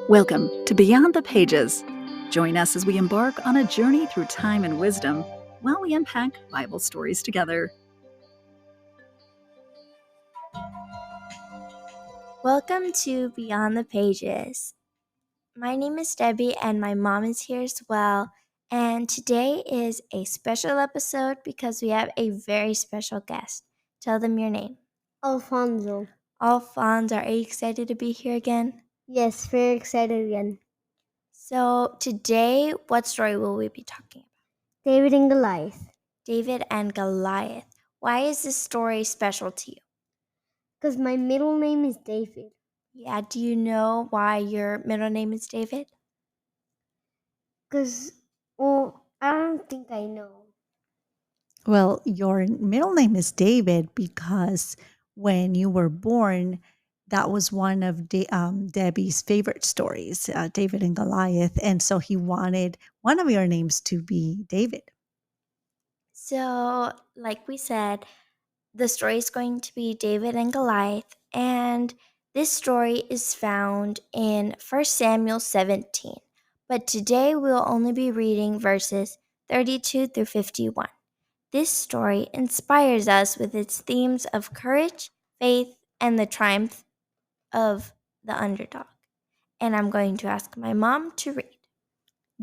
Welcome to Beyond the Pages. Join us as we embark on a journey through time and wisdom while we unpack Bible stories together. Welcome to Beyond the Pages. My name is Debbie and my mom is here as well. And today is a special episode because we have a very special guest. Tell them your name. Alfonso. Alfonso, are you excited to be here again? Yes, very excited again. So today, what story will we be talking about? David and Goliath. David and Goliath. Why is this story special to you? Because my middle name is David. Yeah, do you know why your middle name is David? Because, I don't think I know. Well, your middle name is David because when you were born, that was one of Debbie's favorite stories, David and Goliath. And so he wanted one of your names to be David. So, like we said, the story is going to be David and Goliath, and this story is found in 1 Samuel 17. But today we'll only be reading verses 32 through 51. This story inspires us with its themes of courage, faith, and the triumph of the underdog. And I'm going to ask my mom to read.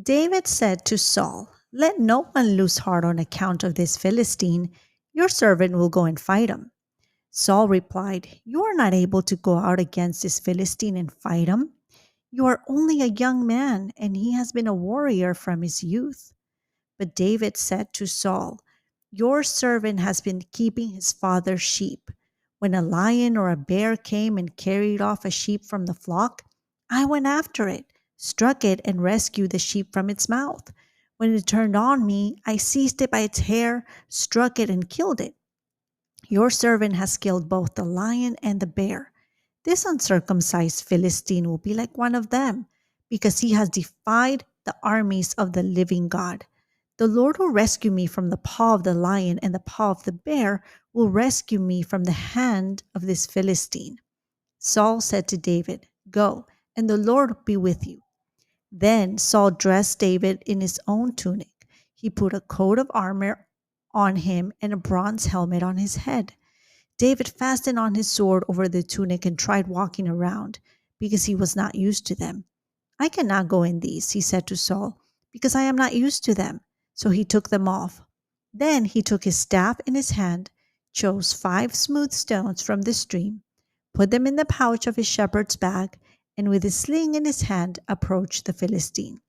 David said to Saul, "Let no one lose heart on account of this Philistine. Your servant will go and fight him." Saul replied, "You are not able to go out against this Philistine and fight him. You are only a young man, and he has been a warrior from his youth." But David said to Saul, "Your servant has been keeping his father's sheep. When a lion or a bear came and carried off a sheep from the flock, I went after it, struck it, and rescued the sheep from its mouth. When it turned on me, I seized it by its hair, struck it, and killed it. Your servant has killed both the lion and the bear. This uncircumcised Philistine will be like one of them, because he has defied the armies of the living God. The Lord will rescue me from the paw of the lion, and the paw of the bear will rescue me from the hand of this Philistine." Saul said to David, "Go, and the Lord be with you." Then Saul dressed David in his own tunic. He put a coat of armor on him and a bronze helmet on his head. David fastened on his sword over the tunic and tried walking around, because he was not used to them. "I cannot go in these," he said to Saul, "because I am not used to them." So he took them off. Then he took his staff in his hand, chose 5 smooth stones from the stream, put them in the pouch of his shepherd's bag, and with his sling in his hand approached the Philistine.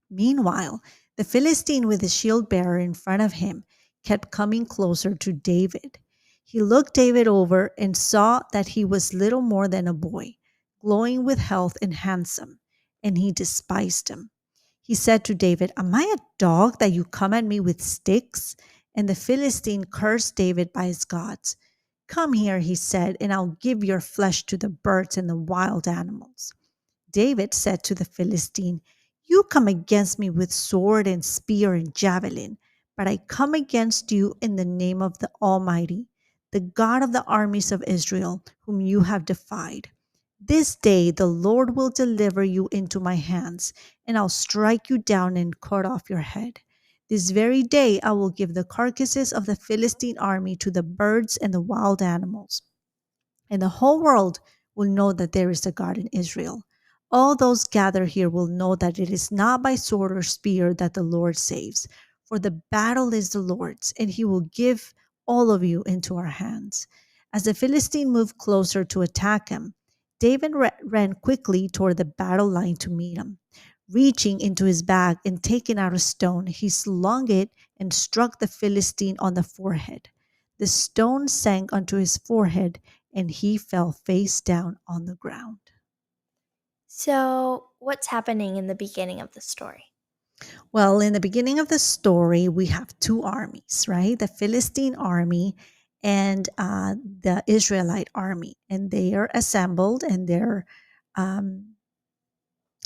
Meanwhile, the Philistine with the shield bearer in front of him kept coming closer to David. He looked David over and saw that he was little more than a boy, glowing with health and handsome, and he despised him. He said to David, "Am I a dog that you come at me with sticks?" And the Philistine cursed David by his gods. "Come here," he said, "and I'll give your flesh to the birds and the wild animals." David said to the Philistine, "You come against me with sword and spear and javelin, but I come against you in the name of the Almighty, the God of the armies of Israel, whom you have defied. This day the Lord will deliver you into my hands, and I'll strike you down and cut off your head. This very day I will give the carcasses of the Philistine army to the birds and the wild animals, and the whole world will know that there is a God in Israel. All those gathered here will know that it is not by sword or spear that the Lord saves, for the battle is the Lord's, and he will give all of you into our hands." As the Philistine moved closer to attack him, David ran quickly toward the battle line to meet him. Reaching into his bag and taking out a stone, he slung it and struck the Philistine on the forehead. The stone sank onto his forehead, and he fell face down on the ground. So, what's happening in the beginning of the story? Well, in the beginning of the story, we have 2 armies, right? The Philistine army and the Israelite army. And they are assembled, and they're um,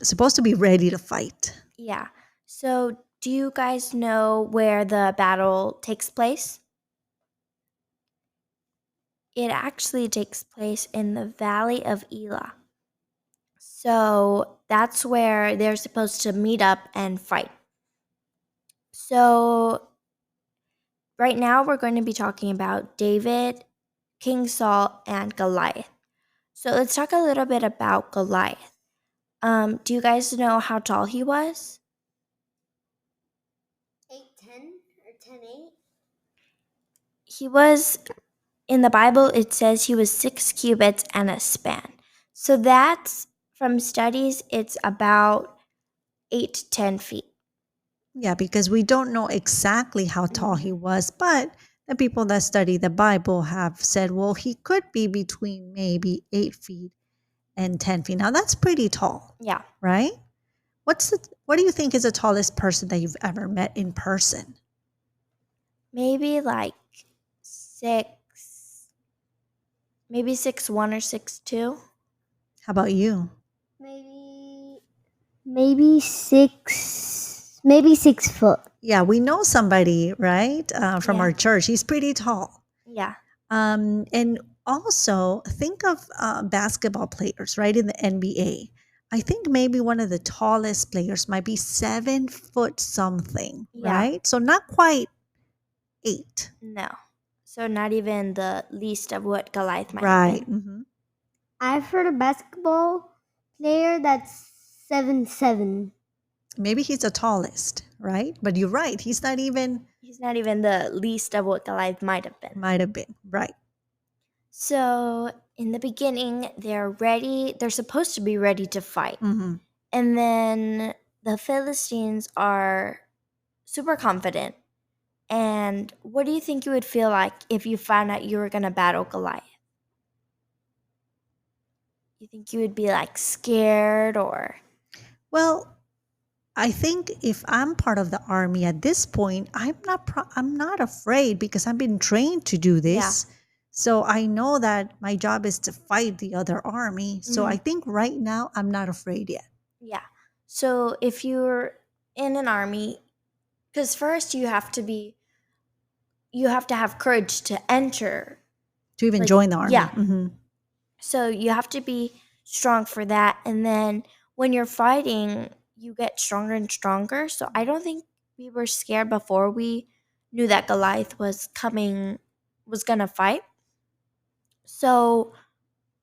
supposed to be ready to fight. Yeah. So, do you guys know where the battle takes place? It actually takes place in the Valley of Elah. So that's where they're supposed to meet up and fight. So right now we're going to be talking about David, King Saul, and Goliath. So let's talk a little bit about Goliath. Do you guys know how tall he was? 8'10" or 10'8"? He was, in the Bible, it says he was 6 cubits and a span. So that's, from studies, it's about 8 to 10 feet. Yeah, because we don't know exactly how tall he was, but the people that study the Bible have said, well, he could be between maybe 8 feet and 10 feet. Now that's pretty tall, Yeah. right? What do you think is the tallest person that you've ever met in person? Maybe like 6'1" or 6'2". How about you? Maybe 6 foot. Yeah, we know somebody, right? From Yeah. our church. He's pretty tall. Yeah. And also think of basketball players, right? In the NBA. I think maybe one of the tallest players might be 7 foot something, Yeah. right? So not quite 8. No. So not even the least of what Goliath might Right. have been. hmm I've heard a basketball player that's 7'7". Maybe he's the tallest, right? But you're right. He's not even, He's not even the least of what Goliath might have been. might have been, right. So in the beginning, they're supposed to be ready to fight. hmm And then the Philistines are super confident. And what do you think you would feel like if you found out you were going to battle Goliath? You think you would be like scared or? Well, I think if I'm part of the army at this point, I'm not afraid because I've been trained to do this. So I know that my job is to fight the other army. So I think right now I'm not afraid yet. Yeah. So if you're in an army, because first you have to have courage to enter. To even Like, join the army. yeah. hmm So you have to be strong for that. And then when you're fighting, you get stronger and stronger. So I don't think we were scared before we knew that Goliath was going to fight. So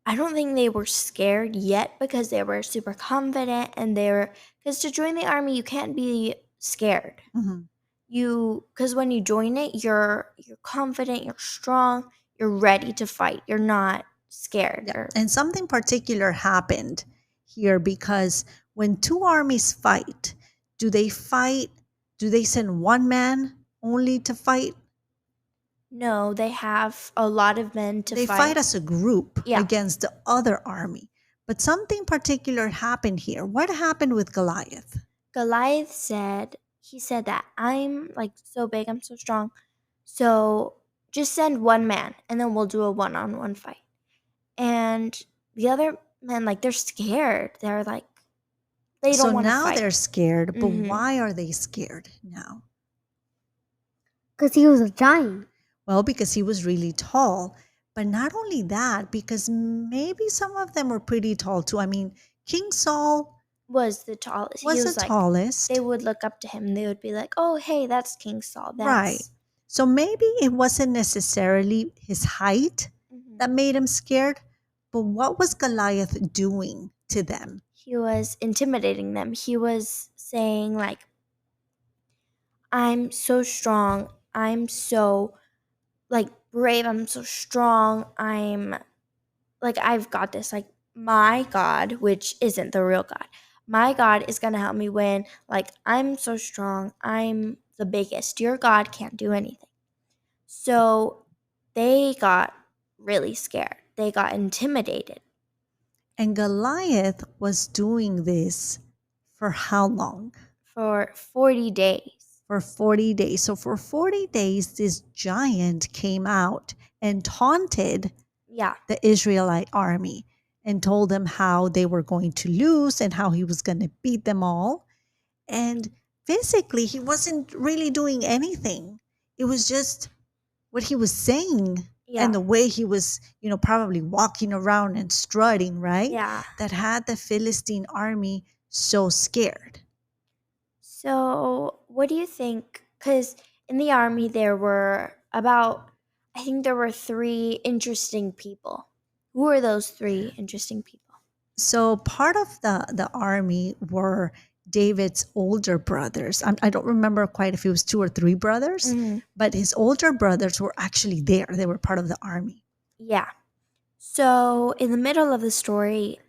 I don't think they were scared yet because they were super confident and because to join the army, you can't be scared. hmm Because when you join it, you're confident, you're strong, you're ready to fight. You're not scared. Yeah. And something particular happened here because when two armies fight, do they fight? Do they send one man only to fight? No, they have a lot of men to They fight. fight as a group Yeah. against the other army. But something particular happened here. What happened with Goliath? Goliath said that I'm like so big, I'm so strong. So just send one man and then we'll do a one-on-one fight. And the other men, like, they're scared. They're like, they So don't want to now fight. they're scared, but Mhm. why are they scared now? Because he was a giant. Well, because he was really tall. But not only that, because maybe some of them were pretty tall too. I mean, King Saul Was the tallest. was He the was like, tallest. they would look up to him and they would be like, oh, hey, that's King Saul. Right. So maybe it wasn't necessarily his height that made him scared, but what was Goliath doing to them? He was intimidating them. He was saying like, I'm so strong. I'm so like brave. I'm so strong. I've got this. Like, my God, which isn't the real God. My God is going to help me win. Like, I'm so strong. I'm the biggest. Your God can't do anything. So they got really scared. They got intimidated. And Goliath was doing this for how long? For 40 days. For 40 days. So for 40 days, this giant came out and taunted the Israelite army and told them how they were going to lose and how he was going to beat them all. And physically, he wasn't really doing anything. It was just what he was saying Yeah. And the way he was, probably walking around and strutting, right? Yeah. That had the Philistine army so scared. So, what do you think? Because in the army, I think there were three interesting people. Who are those three interesting people? So part of the army were David's older brothers. I don't remember quite if it was two or three brothers, Mhm. but his older brothers were actually there. They were part of the army. Yeah. So, in the middle of the story,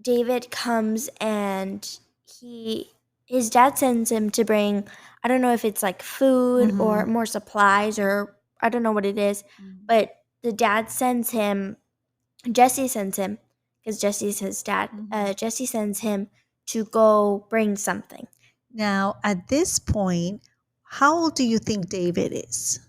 David comes and his dad sends him to bring, I don't know if it's like food or more supplies, or I don't know what it is, but the dad sends him, Jesse sends him, because Jesse's his dad. Jesse sends him to go bring something. Now, at this point, how old do you think David is?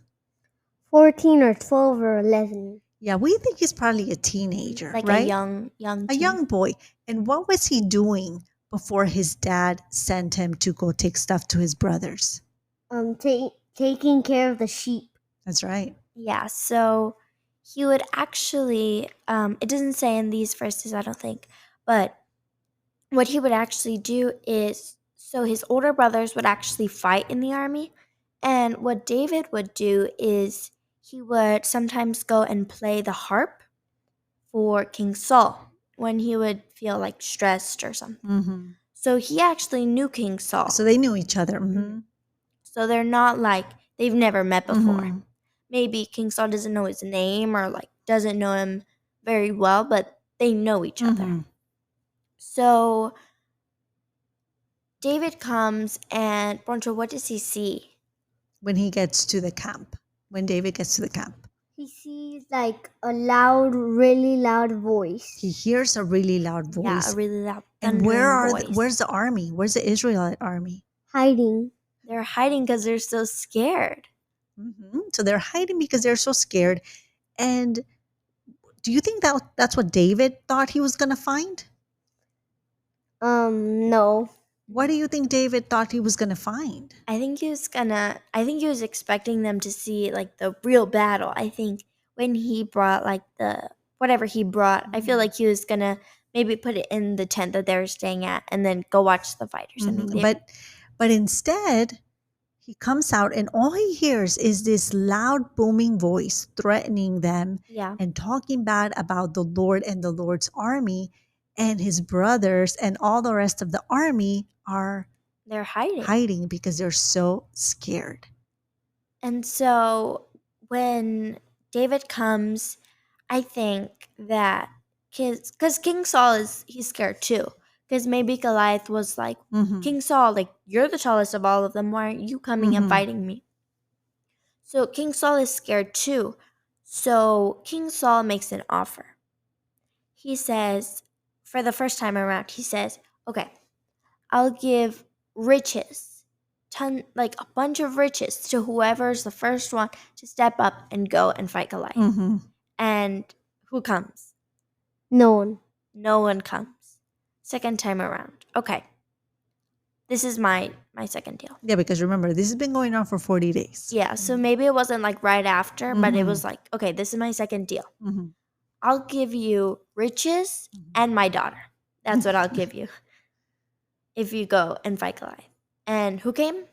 14 or 12 or 11. Yeah, we think he's probably a teenager, Like right? a young A teen. young boy. And what was he doing before his dad sent him to go take stuff to his brothers? Taking care of the sheep. That's right. Yeah, so he would actually, it doesn't say in these verses, I don't think, but what he would actually do is, so his older brothers would actually fight in the army, and what David would do is he would sometimes go and play the harp for King Saul when he would feel like stressed or something. So he actually knew King Saul. So they knew each other. So they're not like they've never met before. Maybe King Saul doesn't know his name or like doesn't know him very well, but they know each other. So David comes and Poncho, what does he see? When he gets to the camp, when David gets to the camp, He sees like a loud, really loud voice. he hears a really loud voice. Yeah, a really loud And thundering voice. where's the army? Where's the Israelite army? Hiding. They're hiding because they're so scared. So they're hiding because they're so scared. And do you think that's what David thought he was going to find? No. What do you think David thought he was going to find? I think he was expecting them to see like the real battle. I think when he brought like whatever he brought, I feel like he was gonna maybe put it in the tent that they were staying at and then go watch the fight or something. But instead, he comes out and all he hears is this loud booming voice threatening them and talking bad about the Lord and the Lord's army, and his brothers and all the rest of the army they're hiding because they're so scared. And so when David comes, I think that because King Saul he's scared too. Because maybe Goliath was like, King Saul, like, you're the tallest of all of them. Why aren't you coming and fighting me? So King Saul is scared too. So King Saul makes an offer. He says, for the first time around, he says, okay, I'll give riches, like a bunch of riches to whoever's the first one to step up and go and fight Goliath. And who comes? No one. No one comes. Second time around. Okay. This is my second deal. Yeah, because remember, this has been going on for 40 days. Yeah, so maybe it wasn't like right after, but it was like, okay, this is my second deal. I'll give you riches and my daughter. That's what I'll give you if you go and fight Goliath. And who came?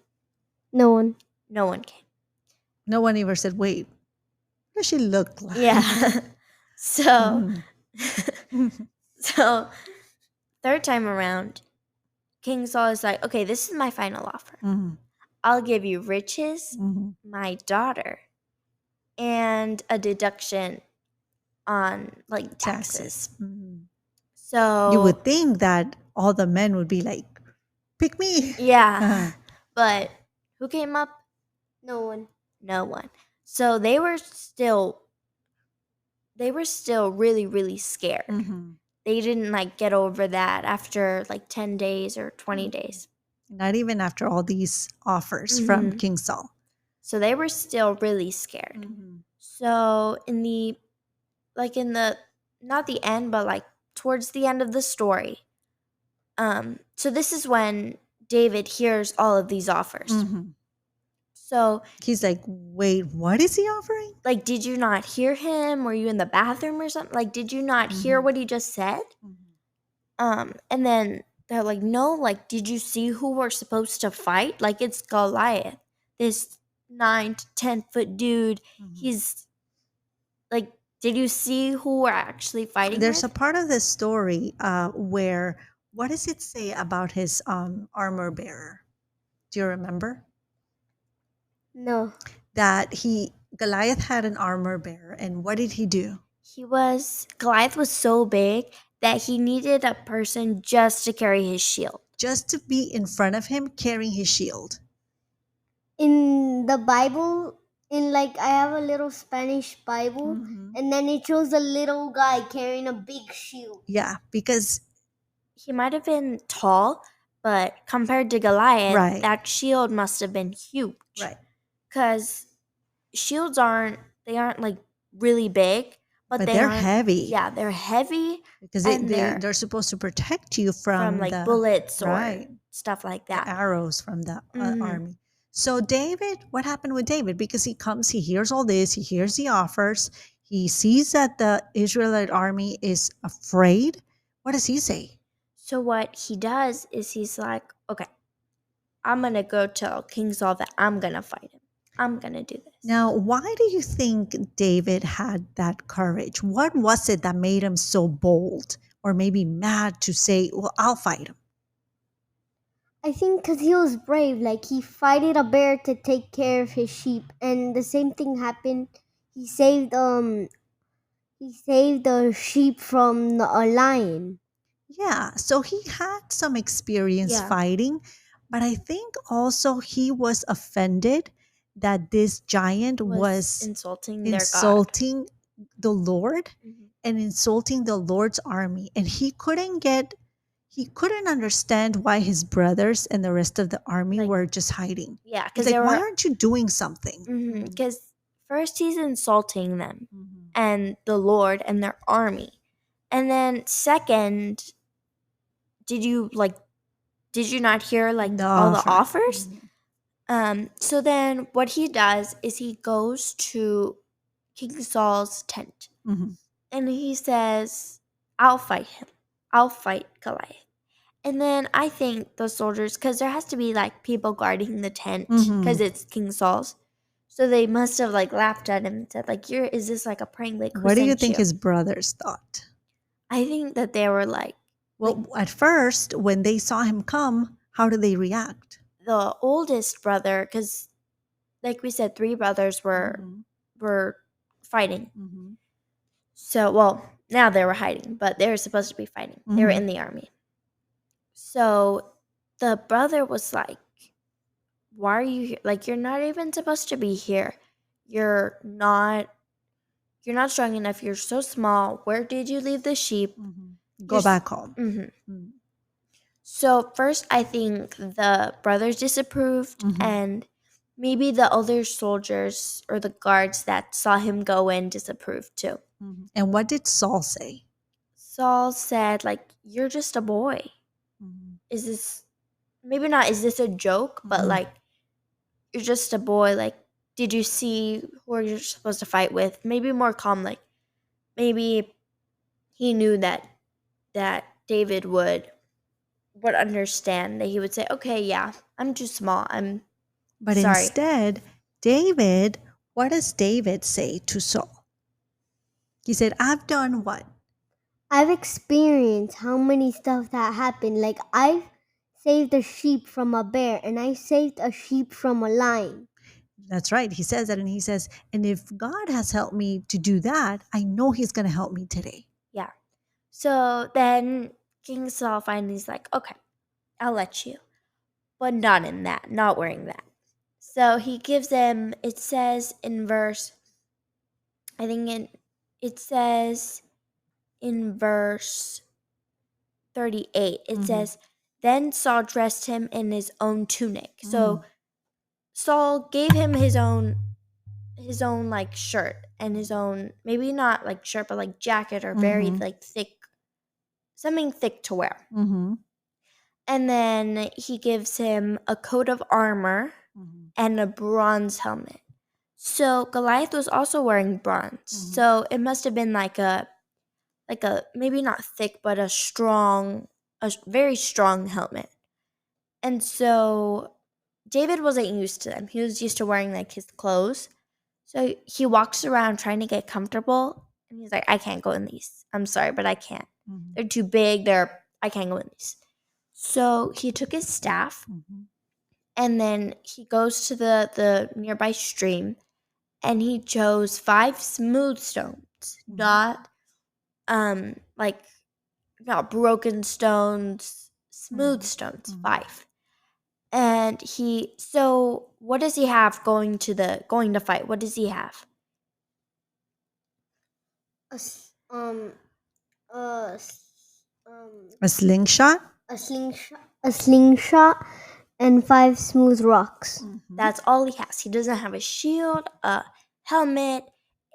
No one. No one came. No one ever said, wait, what does she look like? Yeah. So third time around, King Saul is like, okay, this is my final offer. I'll give you riches, my daughter, and a deduction on like taxes. So you would think that all the men would be like, pick me. Yeah. But who came up? No one. No one. So they were still really, really scared. They didn't like get over that after like 10 days or 20 days. Not even after all these offers from King Saul. So they were still really scared. So not the end, but like towards the end of the story. So this is when David hears all of these offers. So, He's like, wait, what is he offering? like, did you not hear him? Were you in the bathroom or something? Like, did you not hear Mhm. what he just said? And then they're like, no, like, did you see who we're supposed to fight? Like, it's Goliath, this 9 to 10 foot dude. Mhm. He's like, did you see who we're actually fighting There's a with? part of the story where, what does it say about his armor bearer? Do you remember? No. That Goliath had an armor bearer, and what did he do? Goliath was so big that he needed a person just to carry his shield. Just to be in front of him carrying his shield. In the Bible, I have a little Spanish Bible, Mhm. and then it shows a little guy carrying a big shield. Yeah, because He might have been tall, but compared to Goliath, Right. that shield must have been huge. right, Because shields aren't like really big, but but they're aren't. heavy. Yeah, they're heavy Because and they're supposed to protect you from like the bullets right, or stuff like the that. arrows from the Mhm. army. So David, what happened with David? Because he comes, he hears all this, he hears the offers, he sees that the Israelite army is afraid. What does he say? So what he does is he's like, okay, I'm gonna go tell King Saul that I'm gonna fight him. I'm gonna do this. Now, why do you think David had that courage? What was it that made him so bold or maybe mad to say, well, I'll fight him? I think because he was brave. Like, he fighted a bear to take care of his sheep, and the same thing happened. He saved a sheep from a lion. Yeah, so he had some experience Yeah. fighting, but I think also he was offended that this giant was insulting their God. insulting the Lord Mhm. and insulting the Lord's army. And he couldn't understand why his brothers and the rest of the army Like- were just hiding. Yeah, He's because like, they why were. aren't you doing something? Because first he's insulting them Mhm. and the Lord and their army, and then second, did you not hear like The all the offer. offers? Mhm. So then what he does is he goes to King Saul's tent Mhm. and he says, I'll fight him. I'll fight Goliath. And then I think the soldiers, because there has to be like people guarding the tent because Mhm. it's King Saul's. So they must have like laughed at him and said, like, is this like a prank? Like, who What do you sent think his brothers thought? I think that they were like, Well, at first, when they saw him come, how did they react? the oldest brother, because like we said, 3 brothers Mhm. were fighting. Mhm. So, well, now they were hiding, but they were supposed to be fighting. They were Mhm. in the army. So the brother was like, why are you here? Like, you're not even supposed to be here. You're not strong enough. You're so small. Where did you leave the sheep? Mhm. You're Go s- back home. Mhm. Mhm. So first, I think the brothers disapproved, Mhm. and maybe the other soldiers or the guards that saw him go in disapproved too. Mhm. And what did Saul say? Saul said, like, you're just a boy. Mhm. Is this maybe not, is this a joke? But Mhm. like, you're just a boy. Like, did you see who you're supposed to fight with? Maybe more calm. Like, maybe he knew that David would understand, that he would say, okay, yeah, I'm too small. I'm But sorry. instead, what does David say to Saul? He said, I've done what? I've experienced how many stuff that happened. Like, I've saved a sheep from a bear, and I saved a sheep from a lion. That's right. He says that, and he says, and if God has helped me to do that, I know he's going to help me today. Yeah. So then King Saul finally is like, okay, I'll let you, but not wearing that. So he gives him, it says in verse, I think it says in verse 38, it Mhm. says, then Saul dressed him in his own tunic. So Saul gave him his own like shirt and his own, maybe not like shirt, but like jacket or very Mhm. like thick, something thick to wear. Mhm. And then he gives him a coat of armor and a bronze helmet. So Goliath was also wearing bronze. So it must have been like a maybe not thick, but a very strong helmet. And so David wasn't used to them. He was used to wearing like his clothes. So he walks around trying to get comfortable, and he's like, I can't go in these. I'm sorry, but I can't. They're too big. I can't go in these. So he took his staff, and then he goes to the nearby stream, and he chose 5 smooth stones, not not broken stones, smooth stones, 5. And so what does he have going to fight? What does he have? A s- um a s- A slingshot? a slingshot, and 5 smooth rocks. That's all he has. He doesn't have a shield, a helmet,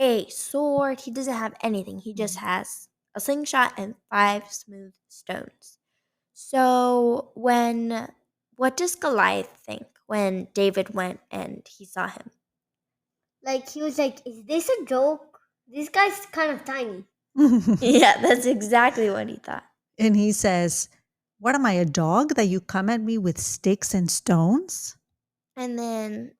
a sword. He doesn't have anything. He just has a slingshot and 5 smooth stones. So what does Goliath think when David went and he saw him? Like, he was like, is this a joke? This guy's kind of tiny. Yeah, that's exactly what he thought. And he says, what am I, a dog that you come at me with sticks and stones? And then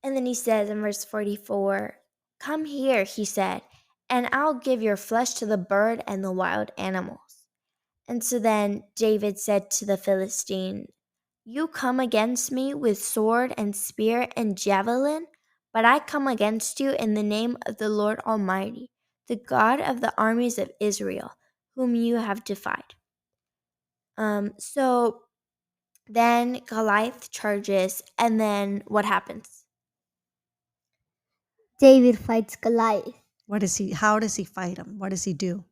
he says in verse 44, come here, he said, and I'll give your flesh to the bird and the wild animals. And so then David said to the Philistine, you come against me with sword and spear and javelin, but I come against you in the name of the Lord Almighty, the God of the armies of Israel, whom you have defied. So then Goliath charges, and then what happens? David fights Goliath. How does he fight him? What does he do?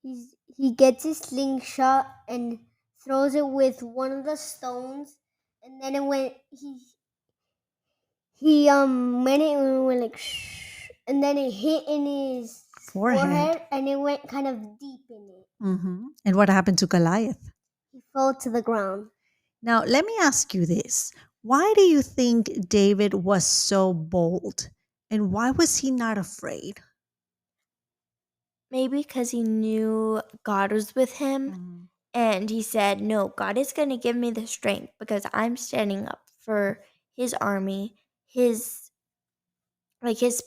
He gets his slingshot and throws it with one of the stones, and then it went he went like shh, and then it hit in his forehead, and it went kind of deep in it. And what happened to Goliath? He fell to the ground. Now, let me ask you this. Why do you think David was so bold? And why was he not afraid? Maybe because he knew God was with him, and he said, no, God is going to give me the strength because I'm standing up for his army, his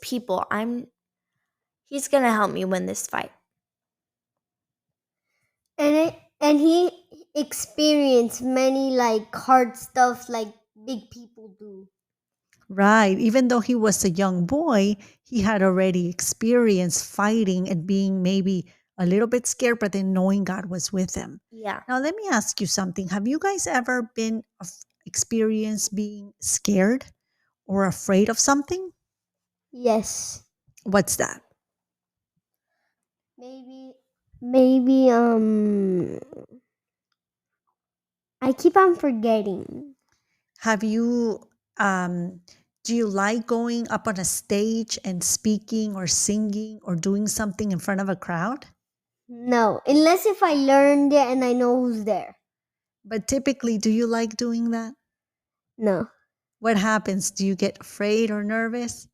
people. He's going to help me win this fight. And he experienced many like hard stuff like big people do. Right. Even though he was a young boy, he had already experienced fighting and being maybe a little bit scared, but then knowing God was with him. Yeah. Now, let me ask you something. Have you guys ever been experienced being scared or afraid of something? Yes. What's that? Maybe I keep on forgetting. Have you do you like going up on a stage and speaking or singing or doing something in front of a crowd? No, unless if I learned it and I know who's there. But typically, do you like doing that? No, What happens? Do you get afraid or nervous?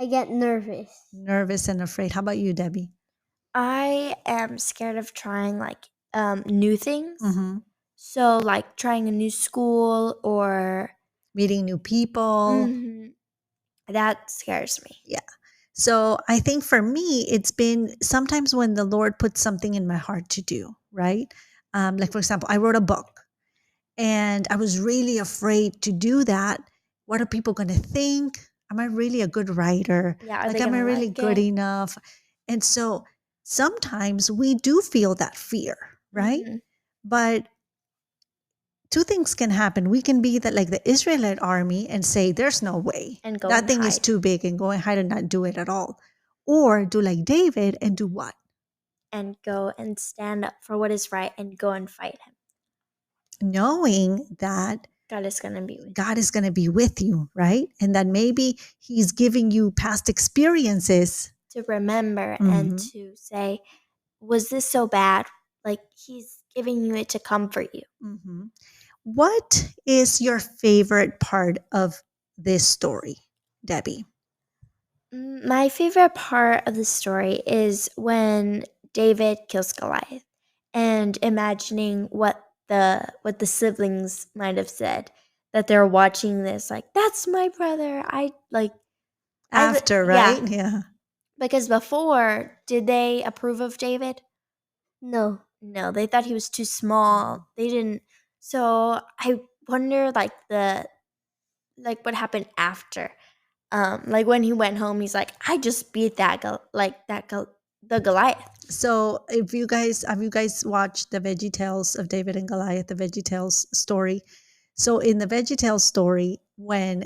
I get nervous. Nervous and afraid. How about you, Debbie? I am scared of trying like new things. Mm-hmm. So like trying a new school or Meeting new people. That scares me. Yeah. So I think for me, it's been sometimes when the Lord puts something in my heart to do, right? Like, for example, I wrote a book and I was really afraid to do that. What are people going to think? Am I really a good writer? Yeah, Like, am I really good enough? And so sometimes we do feel that fear, right? But two things can happen. We can be that like the Israelite army and say, there's no way. And go that and thing is hide. too big and go and hide and not do it at all. Or do like David and do what? And go and stand up for what is right and go and fight him. Knowing that God is going to be with you. God is going to be with you, right? And that maybe he's giving you past experiences To remember and to say, was this so bad? Like he's giving you it to comfort you. What is your favorite part of this story, Debbie? My favorite part of the story is when David kills Goliath and imagining what the siblings might have said, that they're watching this like, that's my brother. After, Yeah, right? Yeah. because before, did they approve of David? No. No, they thought he was too small. They didn't. So I wonder, what happened after. Like when he went home, he's like, I just beat the Goliath. So, if you guys have you guys watched the Veggie Tales of David and Goliath, the Veggie Tales story? So, in the Veggie Tales story, when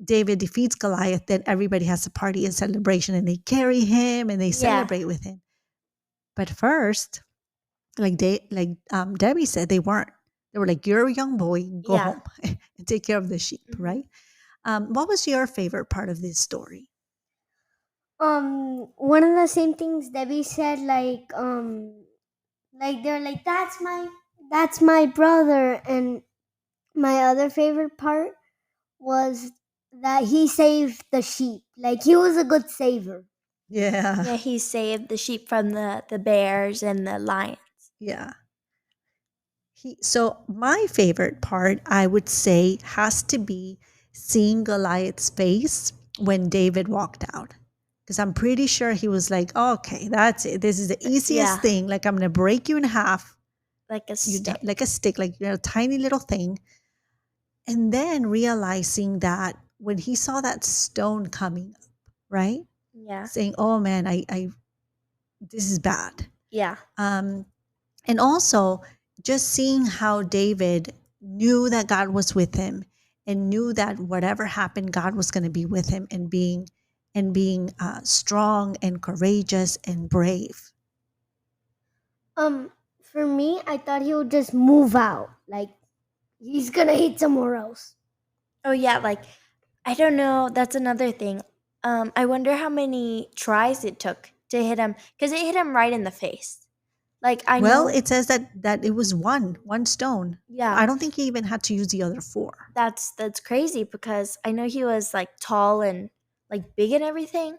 David defeats Goliath, then everybody has a party and celebration, and they carry him and they Yeah, celebrate with him. But first, Debbie said, they weren't. They were like, "You're a young boy, go yeah. home and take care of the sheep." Mhm. Right? What was your favorite part of this story? One of the same things Debbie said, like they're like, that's my brother. And my other favorite part was that he saved the sheep. Like, he was a good saver. Yeah, Yeah, he saved the sheep from the bears and the lions. yeah. So my favorite part, I would say, has to be seeing Goliath's face when David walked out. Because I'm pretty sure he was like, "Oh, okay, that's it. This is the easiest Yeah, thing. Like, I'm gonna break you in half, like a stick. like a stick, like a tiny little thing." And then realizing that when he saw that stone coming, right? Yeah, Saying, "Oh man, I this is bad." yeah. Um, And also, just seeing how David knew that God was with him and knew that whatever happened, God was going to be with him and being strong and courageous and brave. For me, I thought he would just move out. Like, he's gonna hit somewhere else. Oh yeah, I don't know. That's another thing. I wonder how many tries it took to hit him, because it hit him right in the face. Like I Well, know. it says that it was one stone. Yeah, I don't think he even had to use the other four. that's crazy because I know he was like tall and like big and everything,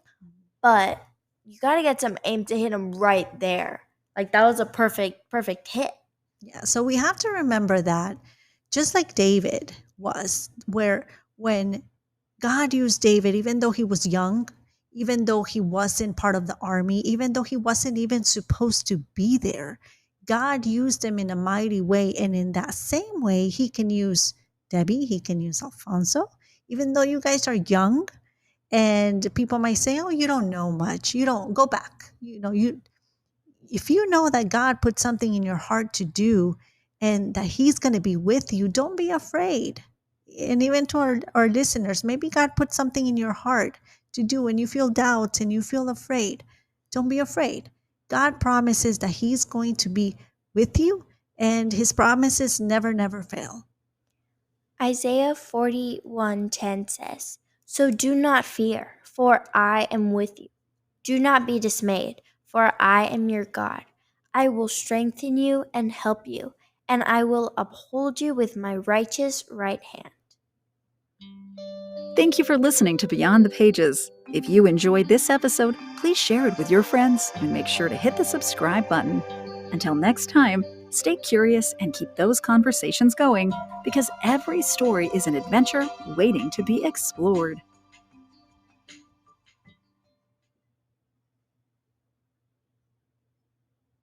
but you got to get some aim to hit him right there. Like that was a perfect hit. Yeah, so we have to remember that just like David was, where when God used David, even though he was young, even though he wasn't part of the army, even though he wasn't even supposed to be there, God used him in a mighty way. And in that same way, he can use Debbie, he can use Alfonso, even though you guys are young and people might say, "Oh, you don't know much. You don't go back." If you know that God put something in your heart to do and that He's going to be with you, don't be afraid. And even to our listeners, maybe God put something in your heart to do and you feel doubts and you feel afraid. Don't be afraid. God promises that He's going to be with you and His promises never, never fail. Isaiah 41:10 says, "So do not fear, for I am with you. Do not be dismayed, for I am your God. I will strengthen you and help you, and I will uphold you with my righteous right hand." Thank you for listening to Beyond the Pages. If you enjoyed this episode, please share it with your friends and make sure to hit the subscribe button. Until next time, stay curious and keep those conversations going because every story is an adventure waiting to be explored.